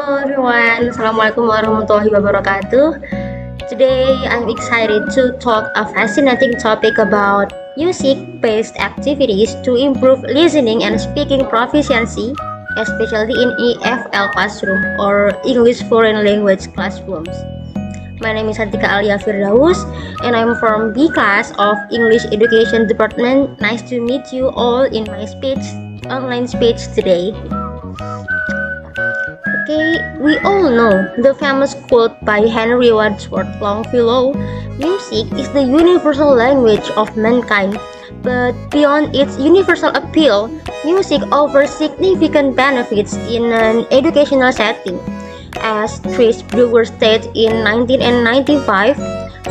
everyone, Assalamualaikum warahmatullahi wabarakatuh. Today I'm excited to talk a fascinating topic about music-based activities to improve listening and speaking proficiency, especially in EFL classroom or English Foreign Language classrooms. My name is Santika Firdaus and I'm from B class of English Education Department. Nice to meet you all in my online speech today. Okay, we all know the famous quote by Henry Wadsworth Longfellow, "Music is the universal language of mankind." But beyond its universal appeal, music offers significant benefits in an educational setting. As Chris Brewer stated in 1995,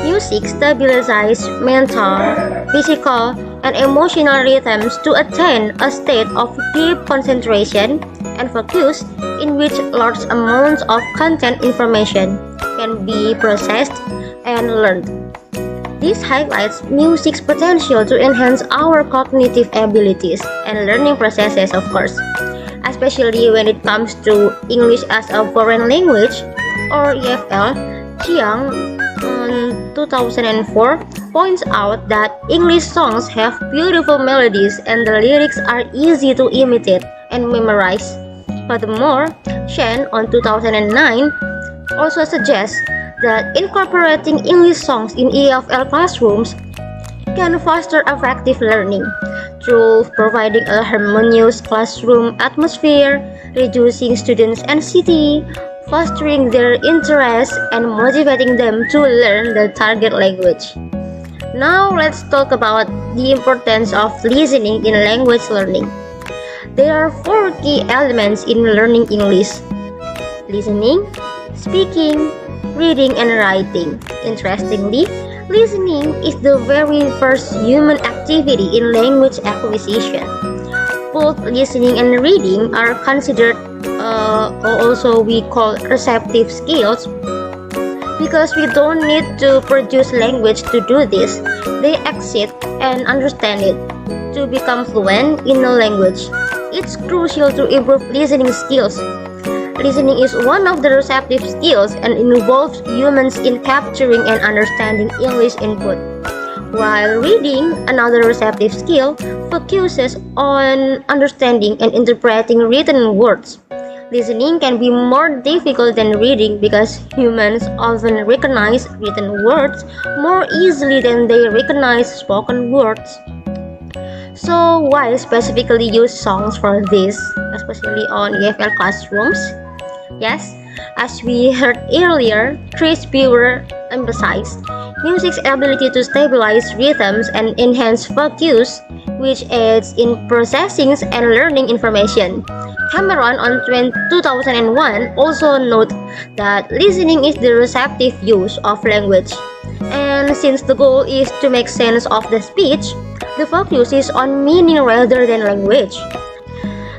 music stabilizes mental, physical, and emotional rhythms to attain a state of deep concentration and focus in which large amounts of content information can be processed and learned. This highlights music's potential to enhance our cognitive abilities and learning processes, of course, especially when it comes to English as a foreign language or EFL. Chiang in 2004 points out that English songs have beautiful melodies and the lyrics are easy to imitate and memorize. Furthermore, Shen on 2009 also suggests that incorporating English songs in EFL classrooms can foster effective learning through providing a harmonious classroom atmosphere, reducing students' anxiety, fostering their interest, and motivating them to learn the target language. Now let's talk about the importance of listening in language learning. There are 4 key elements in learning English: listening, speaking, reading, and writing. Interestingly, listening is the very first human activity in language acquisition. Both listening and reading are considered also we call receptive skills because we don't need to produce language to do this. They exist and understand it to become fluent in a language. It's crucial to improve listening skills. Listening is one of the receptive skills and involves humans in capturing and understanding English input, while reading, another receptive skill, focuses on understanding and interpreting written words. Listening can be more difficult than reading because humans often recognize written words more easily than they recognize spoken words. So why specifically use songs for this, especially on EFL classrooms? Yes, as we heard earlier, Chris Brewer emphasized music's ability to stabilize rhythms and enhance focus, which aids in processing and learning information. Cameron on 2001 also noted that listening is the receptive use of language. And since the goal is to make sense of the speech, the focus is on meaning rather than language.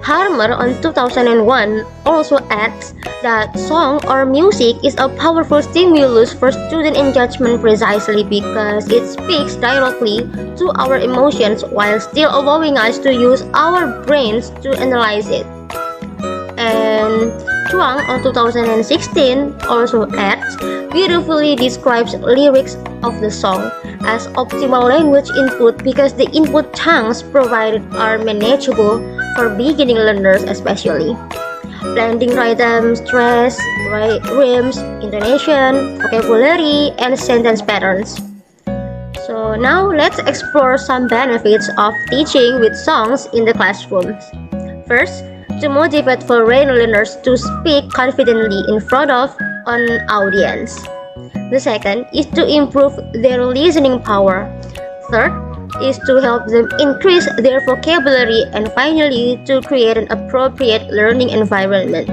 Harmer on 2001 also adds that song or music is a powerful stimulus for student engagement precisely because it speaks directly to our emotions while still allowing us to use our brains to analyze it. And Chuang on 2016 also adds, beautifully describes lyrics of the song as optimal language input because the input chunks provided are manageable for beginning learners especially. Blending rhythm, stress, rhymes, intonation, vocabulary, and sentence patterns. So now let's explore some benefits of teaching with songs in the classrooms. First, to motivate foreign learners to speak confidently in front of an audience. The second is to improve their listening power. Third is to help them increase their vocabulary, and finally to create an appropriate learning environment.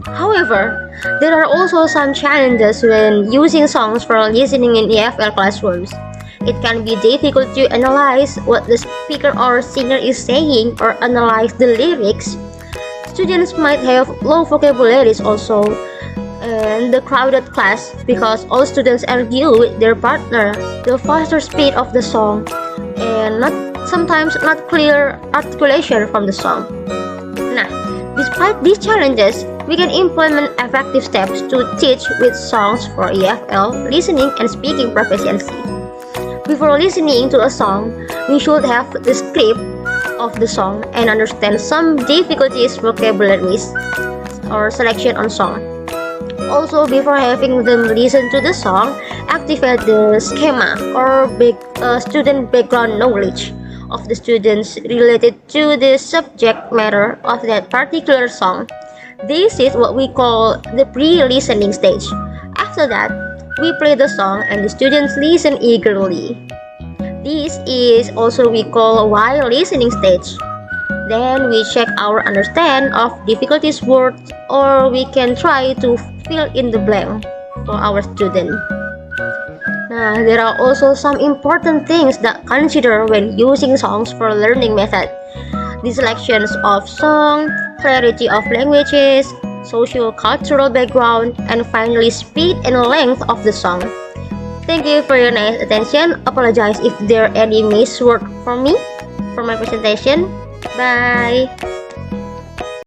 However, there are also some challenges when using songs for listening in EFL classrooms. It can be difficult to analyze what the speaker or singer is saying or analyze the lyrics. Students might have low vocabularies also, and the crowded class because all students argue with their partner, the faster speed of the song, and sometimes not clear articulation from the song. Nah, despite these challenges, We can implement effective steps to teach with songs for EFL, listening and speaking proficiency. Before listening to a song, we should have the script of the song and understand some difficulties, vocabularies, or selection on song. Also, before having them listen to the song, activate the schema or student background knowledge of the students related to the subject matter of that particular song. This is what we call the pre-listening stage. After that, we play the song and the students listen eagerly. This is also we call while listening stage. Then we check our understand of difficulties words, or we can try to fill in the blank for our student. Now, there are also some important things that consider when using songs for learning method. The selections of song, clarity of languages, socio-cultural background, and finally speed and length of the song. Thank you for your nice attention. Apologize if there are any missed word from me for my presentation. Bye.